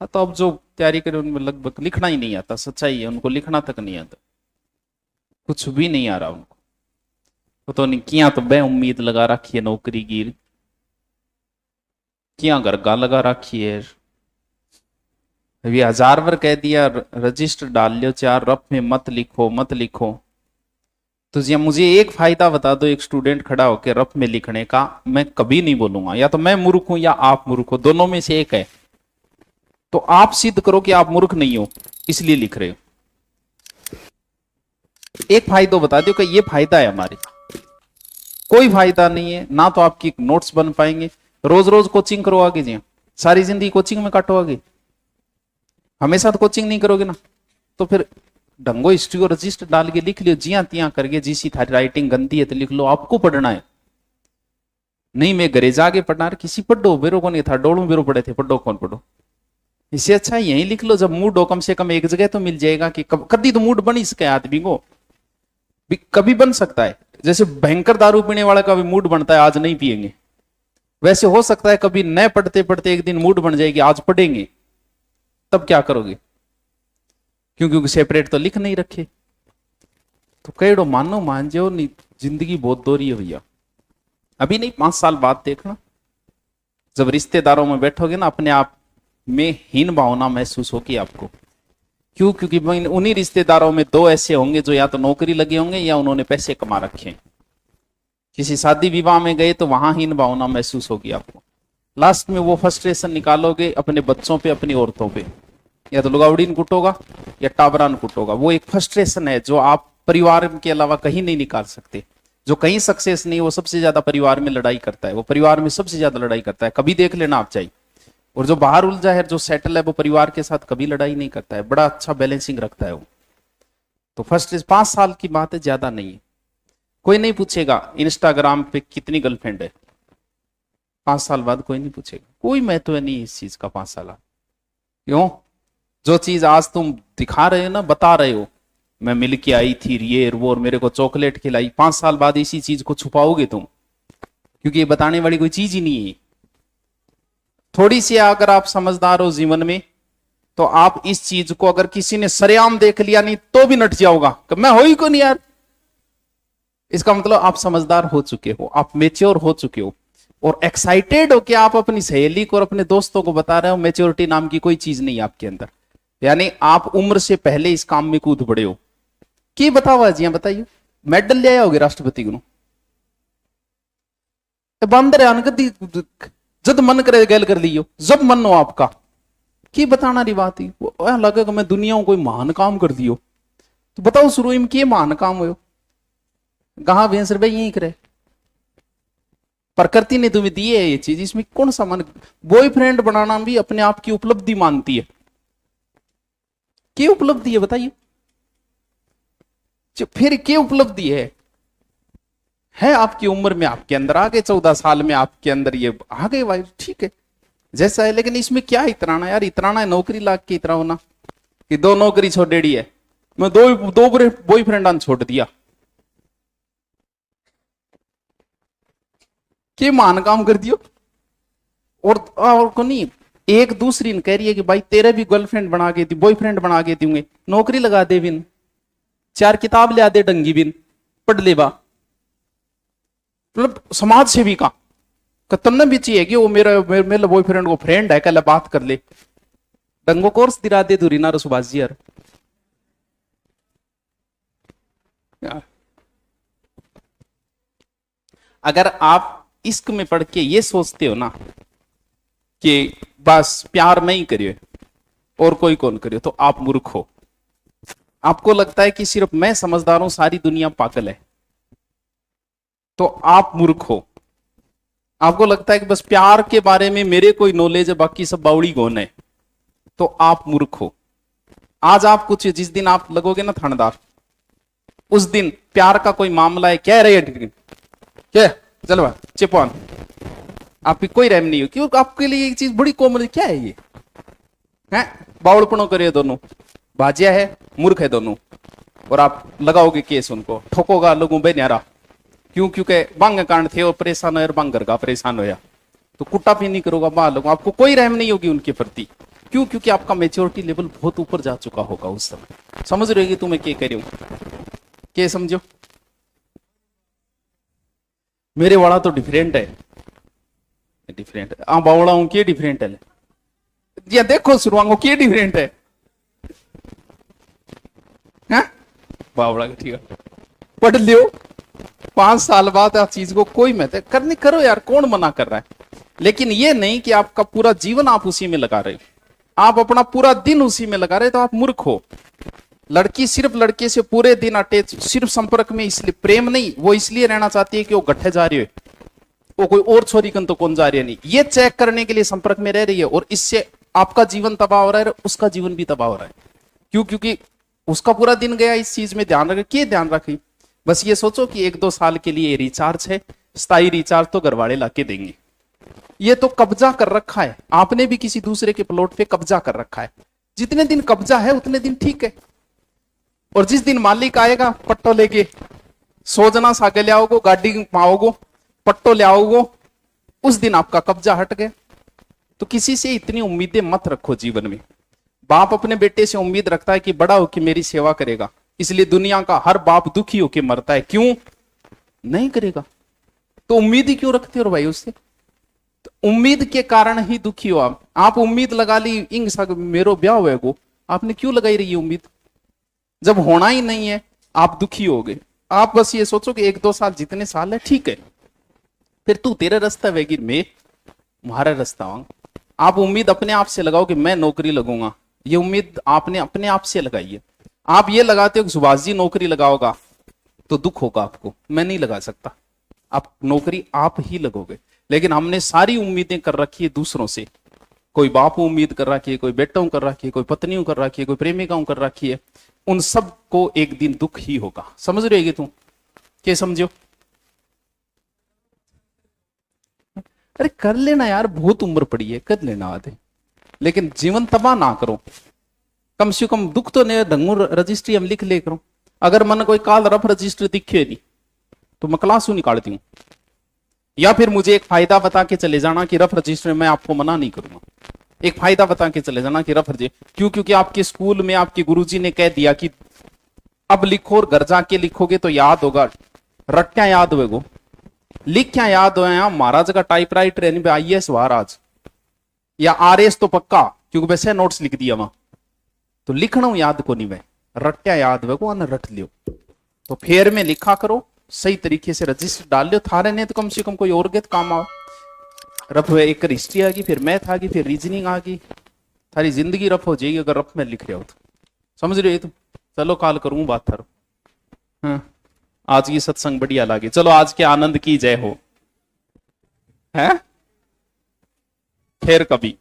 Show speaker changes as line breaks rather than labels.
हाँ, तो अब जो तैयारी करे उनमें लगभग लिखना ही नहीं आता, सच्चाई है, उनको लिखना तक नहीं आता, कुछ भी नहीं आ रहा उनको। वो तो नहीं किया तो बे उम्मीद लगा रखी है नौकरी की, किया गरगा लगा रखी है। अभी 1000 बार कह दिया रजिस्टर डाल लियो, 4 रफ में मत लिखो मत लिखो। तो जी मुझे एक फायदा बता दो, एक स्टूडेंट खड़ा होकर रफ में लिखने का, मैं कभी नहीं बोलूंगा या तो मैं मूर्ख हूं या आप मूर्ख हो, दोनों में से एक है। तो आप सिद्ध करो कि आप मूर्ख नहीं हो इसलिए लिख रहे हो। एक फायदा बता दो कि ये फायदा है हमारे, कोई फायदा नहीं है ना, तो आपकी नोट्स बन पाएंगे। रोज रोज कोचिंग करो आगे जी, सारी जिंदगी कोचिंग में काटो आगे, हमेशा तो कोचिंग नहीं करोगे ना। तो फिर ढंगो हिस्ट्री को रजिस्टर डाल के लिख लियो, जिया तिया करके, जिसी थारी राइटिंग गंदी है तो लिख लो, आपको पढ़ना है। नहीं मैं घरे जाके पढ़ना, किसी पढ़ो बेरो कौन था, डोलू बेरो पढ़े थे, पढ़ो कौन पढ़ो। इससे अच्छा यही लिख लो, जब मूड हो कम से कम एक जगह तो मिल जाएगा कि कभी तो मूड बन ही सके आदमी को, कभी बन सकता है। जैसे भयंकर दारू पीने वाला का भी मूड बनता है आज नहीं पिएंगे, वैसे हो सकता है कभी न पढ़ते पढ़ते एक दिन मूड बन जाएगी आज पढ़ेंगे, तब क्या करोगे? क्योंकि सेपरेट तो लिख नहीं रखे। तो कहो मानो मान जाओ, नहीं जिंदगी बहुत दोहरी है भैया। अभी नहीं 5 साल बाद देखना, जब रिश्तेदारों में बैठोगे ना, अपने आप में हीन भावना महसूस होगी आपको। क्यों? क्योंकि उन्हीं रिश्तेदारों में 2 ऐसे होंगे जो या तो नौकरी लगे होंगे या उन्होंने पैसे कमा रखे हैं। किसी शादी विवाह में गए तो वहां हीन भावना महसूस होगी आपको। लास्ट में वो फ्रस्ट्रेशन निकालोगे अपने बच्चों पे, अपनी औरतों पे, या तो लुगावड़ीन कुटोगा या टाबरान कुटोगा। वो एक फ्रस्ट्रेशन है जो आप परिवार के अलावा कहीं नहीं निकाल सकते। जो कहीं सक्सेस नहीं, वो सबसे ज्यादा परिवार में लड़ाई करता है, वो परिवार में सबसे ज्यादा लड़ाई करता है, कभी देख लेना आप चाहिए। और जो बाहर उलझा है, जो सेटल है, वो परिवार के साथ कभी लड़ाई नहीं करता है, बड़ा अच्छा बैलेंसिंग रखता है वो। तो फर्स्ट 5 साल की बात है, ज्यादा नहीं है। कोई नहीं पूछेगा इंस्टाग्राम पे कितनी गर्लफ्रेंड है, 5 साल बाद कोई नहीं पूछेगा, कोई महत्व नहीं है इस चीज का 5 साल। क्यों? जो चीज आज तुम दिखा रहे हो ना, बता रहे हो, मैं मिल के आई थी ये वो और मेरे को चॉकलेट खिलाई, 5 साल बाद इसी चीज को छुपाओगे तुम, क्योंकि ये बताने वाली कोई चीज ही नहीं है। थोड़ी सी अगर आप समझदार हो जीवन में, तो आप इस चीज को अगर किसी ने सरेआम देख लिया नहीं तो भी नट जाओगा कि मैं हो ही को नहीं यार। इसका मतलब आप समझदार हो चुके हो, आप मेच्योर हो चुके हो, और एक्साइटेड हो कि आप अपनी सहेली को और अपने दोस्तों को बता रहे हो मेच्योरिटी नाम की कोई चीज नहीं आपके अंदर। यानी आप उम्र से पहले इस काम में कूद पड़े हो। की बतावा जी, बताइए, मेडल ले आए होगे राष्ट्रपति को, बंदर जब मन करे गैल कर लियो, जब मन हो आपका, की बताना रही बात ही लगे कि मैं दुनिया को कोई महान काम कर दियो। तो बताओ शुरू में के महान काम हो, कहा भैंस भाई यही करे, प्रकृति ने तुम्हें दी है ये चीज, इसमें कौन सा मन। बॉयफ्रेंड बनाना भी अपने आप की उपलब्धि मानती है, क्या उपलब्धि है बताइए? फिर क्या उपलब्धि है आपकी उम्र में, आपके अंदर आ गए, 14 साल में आपके अंदर ये आ गए भाई, ठीक है जैसा है। लेकिन इसमें क्या इतराना यार, इतराना है नौकरी लाग के इतरा होना कि 2 नौकरी छोड़ेड़ी है, मैं दो बॉयफ्रेंड छोड़ दिया, के मान काम कर दियो। और को नहीं, एक दूसरी ने कह रही है कि भाई तेरे भी गर्लफ्रेंड बना के दी, बॉयफ्रेंड बना के दूंगे, नौकरी लगा दे बिन, 4 किताब ले आदे डंगी बिन, पढ़ लेवा। मतलब समाज सेवी का तुमने भी चाहिए कि वो मेरे बॉयफ्रेंड को फ्रेंड है, कल बात कर ले, डंगो कोर्स दिरा दे दूरी ना सुभाष जी यार। अगर आप इश्क में पढ़ के ये सोचते हो ना कि बस प्यार मैं ही करिए और कोई कौन करिए, तो आप मूर्ख हो। आपको लगता है कि सिर्फ मैं समझदार हूं, सारी दुनिया पागल है, तो आप मूर्ख हो। आपको लगता है कि बस प्यार के बारे में मेरे कोई नॉलेज है, बाकी सब बावड़ी गौन है, तो आप मूर्ख हो। आज आप कुछ, जिस दिन आप लगोगे ना थानेदार, उस दिन प्यार का कोई मामला है, कह रहे क्या चलो चिपॉन, आपकी कोई रहम नहीं हो, क्यों? आपके लिए एक चीज बड़ी कॉमन, क्या है ये है, बावड़पणों करे दोनों, भाजिया है, मूर्ख है दोनों, और आप लगाओगे केस उनको, ठोकोगा लोगों बे न्यारा। क्यों? क्योंकि बांग कांड थे और परेशान हो, बांगर का परेशान होया, तो कुट्टा भी नहीं करोगा बा लोगों, आपको कोई रहम नहीं होगी उनके प्रति। क्यों? क्योंकि आपका मेच्योरिटी लेवल बहुत ऊपर जा चुका होगा उस समय। समझ रहे हो कि तुम्हें क्या कह रही हूं? क्या समझो? मेरे वाला तो डिफरेंट है, डिफरेंट आ बावड़ा हूं, क्या डिफरेंट है? या देखो सुरवांगो क्या डिफरेंट है, हैं? बावड़ा का ठीक है, पढ़ लियो। 5 साल बाद आप चीज को कोई महत्व करनी करो यार, कौन मना कर रहा है? लेकिन ये नहीं कि आपका पूरा जीवन आप उसी में लगा रहे हो, आप अपना पूरा दिन उसी में लगा रहे, तो आप मूर्ख हो। लड़की सिर्फ लड़के से पूरे दिन अटैच, सिर्फ संपर्क में, इसलिए प्रेम नहीं, वो इसलिए रहना चाहती है कि वो गट्ठे जा रही है, वो कोई और छोरी कन तो कौन जा रही है नहीं, ये चेक करने के लिए संपर्क में रह रही है, और इससे आपका जीवन तबाह हो रहा है, उसका जीवन भी तबाह हो रहा है। क्यों? क्योंकि उसका पूरा दिन गया इस चीज में ध्यान रखे। क्या ध्यान रखी? बस ये सोचो कि 1-2 साल के लिए रिचार्ज है, स्थायी रिचार्ज तो घरवाले लाके देंगे। ये तो कब्जा कर रखा है आपने भी, किसी दूसरे के प्लॉट पे कब्जा कर रखा है। जितने दिन कब्जा है उतने दिन ठीक है, और जिस दिन मालिक आएगा पट्टो लेके, सोजना सागे ले आओगो, गाड़ी पाओगो, पट्टो ले आओगो, उस दिन आपका कब्जा हट गया। तो किसी से इतनी उम्मीदें मत रखो जीवन में। बाप अपने बेटे से उम्मीद रखता है कि बड़ा होकर मेरी सेवा करेगा, इसलिए दुनिया का हर बाप दुखी होकर मरता है। क्यों? नहीं करेगा तो उम्मीद ही क्यों रखते हो भाई उससे? तो उम्मीद के कारण ही दुखी हो आप। आप उम्मीद लगा ली इंग सग मेरो ब्याह हुए को, आपने क्यों लगाई रही उम्मीद? जब होना ही नहीं है आप दुखी हो गए। आप बस ये सोचो कि 1-2 साल जितने साल है ठीक है, फिर तू तेरा रास्ता वेगी, मैं तुम्हारा रास्ता आऊंगा। आप उम्मीद अपने आप से लगाओ कि मैं नौकरी लगूंगा, ये उम्मीद आपने अपने आप से लगाई है। आप ये लगाते हो कि सुभाष जी नौकरी लगाओगा तो दुख होगा आपको, मैं नहीं लगा सकता। आप नौकरी आप ही लगोगे। लेकिन हमने सारी उम्मीदें कर रखी है दूसरों से। कोई बाप उम्मीद कर रखी है, कोई बेटों कर रखी है, कोई पत्नियों कर रखी है, कोई प्रेमिकाओं कर रखी है। उन सब को एक दिन दुख ही होगा। समझ रहेगी तुम? क्या समझो? अरे कर लेना यार, बहुत उम्र पड़ी है, कर लेना आधे, लेकिन जीवन तबाह ना करो। कम से कम दुख तो नहीं, ढंगू रजिस्ट्री हम लिख ले करो। अगर मन कोई काल रफ रजिस्ट्री दिखे नहीं तो मैं क्लास निकालती हूँ, या फिर मुझे एक फायदा बता के चले जाना कि रफ रजिस्टर में आपको मना नहीं करूंगा। एक फायदा बता के चले जाना कि रफ रजिस्टर। क्यों? क्योंकि आपके स्कूल में आपके गुरुजी ने कह दिया कि अब लिखो, और घर जाके लिखोगे तो याद होगा, रट्टा याद होगा, लिख क्या याद हो। महाराज का टाइपराइटर यानी IAS महाराज या RS तो पक्का, क्योंकि वैसे नोट्स लिख दिया वहां, तो लिखना याद को नहीं, वह रट्टा याद वो न रट लियो। तो फेर में लिखा करो, सही तरीके से रजिस्टर डाल लियो थारे ने, तो कम से कम कोई और के काम आओ। रफ एक हिस्ट्री आ गई, फिर मैथ आ गई, फिर रीजनिंग आ गई, थारी जिंदगी रफ हो जाएगी अगर रफ में लिख रहे हो तो। समझ रहे हो तुम? चलो काल करूं बात थारो। हाँ, आज की सत्संग बढ़िया लगी। चलो आज के आनंद की जय हो, है फिर कभी।